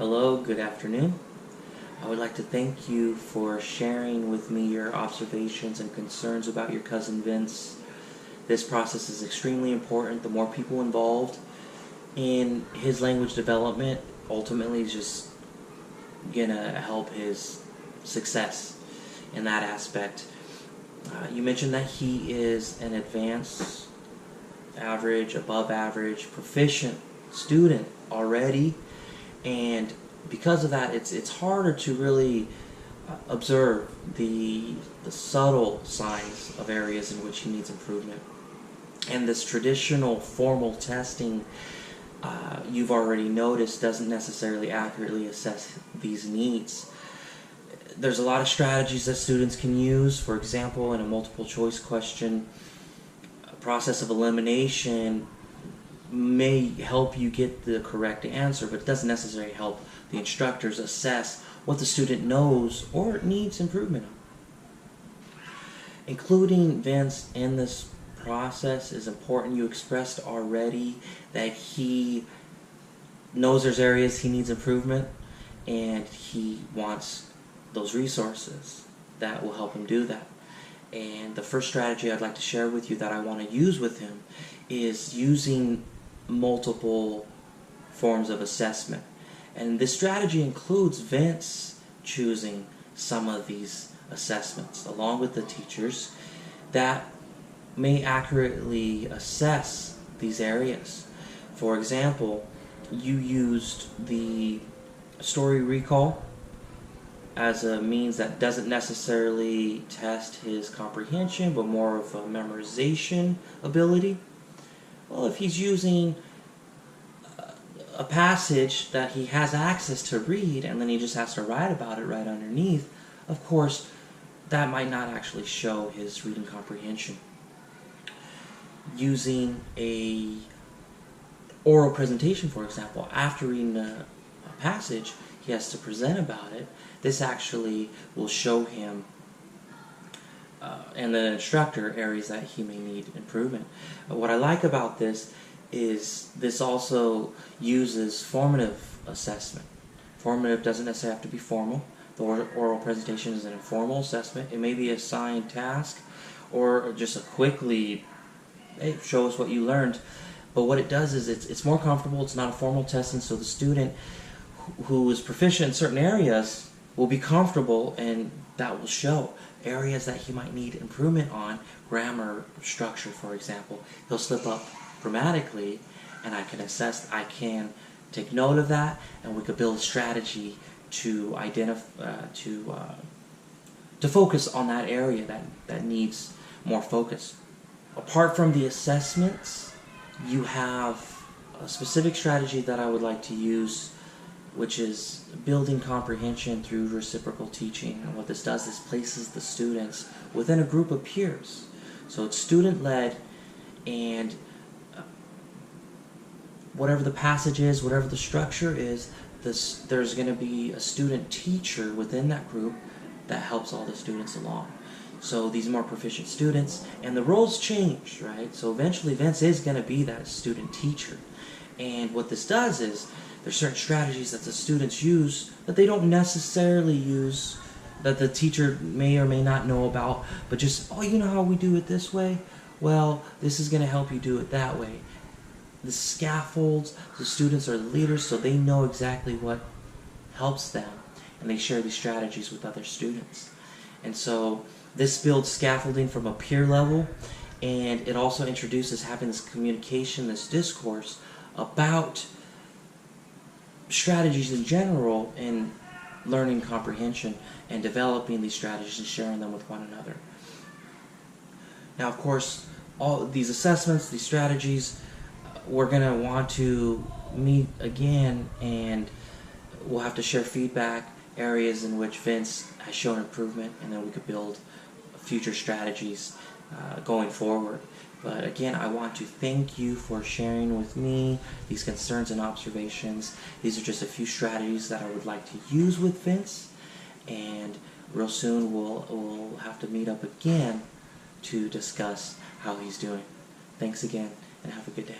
Hello, good afternoon. I would like to thank you for sharing with me your observations and concerns about your cousin Vince. This process is extremely important. The more people involved in his language development ultimately is just gonna help his success in that aspect. You mentioned that he is an advanced, average, above average, proficient student already, and because of that, it's harder to really observe the subtle signs of areas in which he needs improvement. And this traditional formal testing, you've already noticed, doesn't necessarily accurately assess these needs. There's a lot of strategies that students can use. For example, in a multiple choice question, a process of elimination may help you get the correct answer, but it doesn't necessarily help the instructors assess what the student knows or needs improvement on. Including Vince in this process is important. You expressed already that he knows there's areas he needs improvement, and he wants those resources that will help him do that. And the first strategy I'd like to share with you that I want to use with him is using multiple forms of assessment. And this strategy includes Vince choosing some of these assessments along with the teachers that may accurately assess these areas. For example, you used the story recall as a means that doesn't necessarily test his comprehension, but more of a memorization ability. Well, if he's using a passage that he has access to read and then he just has to write about it right underneath, of course, that might not actually show his reading comprehension. Using a oral presentation, for example, after reading a passage, he has to present about it. This actually will show him and the instructor areas that he may need improvement. What I like about this is this also uses formative assessment. Formative doesn't necessarily have to be formal. The oral presentation is an informal assessment. It may be a assigned task or just a quickly, hey, show us what you learned. But what it does is it's more comfortable. It's not a formal testing, so the student who is proficient in certain areas will be comfortable, and that will show areas that he might need improvement on. Grammar, structure, for example, he'll slip up grammatically, and I can assess, I can take note of that, and we could build a strategy to identify, to focus on that area that needs more focus. Apart from the assessments, you have a specific strategy that I would like to use, which is building comprehension through reciprocal teaching. And what this does is places the students within a group of peers. So it's student-led, and whatever the passage is, whatever the structure is, there's going to be a student teacher within that group that helps all the students along. So these more proficient students, and the roles change, right? So eventually Vince is going to be that student teacher. And what this does is there's certain strategies that the students use that they don't necessarily use, that the teacher may or may not know about, but just, oh, you know how we do it this way? Well, this is going to help you do it that way. The scaffolds, the students are the leaders, so they know exactly what helps them, and they share these strategies with other students. And so this builds scaffolding from a peer level, and it also introduces having this communication, this discourse about strategies in general in learning comprehension and developing these strategies and sharing them with one another. Now, of course, all these assessments, these strategies, we're going to want to meet again, and we'll have to share feedback, areas in which Vince has shown improvement, and then we could build future strategies going forward. But again, I want to thank you for sharing with me these concerns and observations. These are just a few strategies that I would like to use with Vince, and real soon we'll have to meet up again to discuss how he's doing. Thanks again, and have a good day.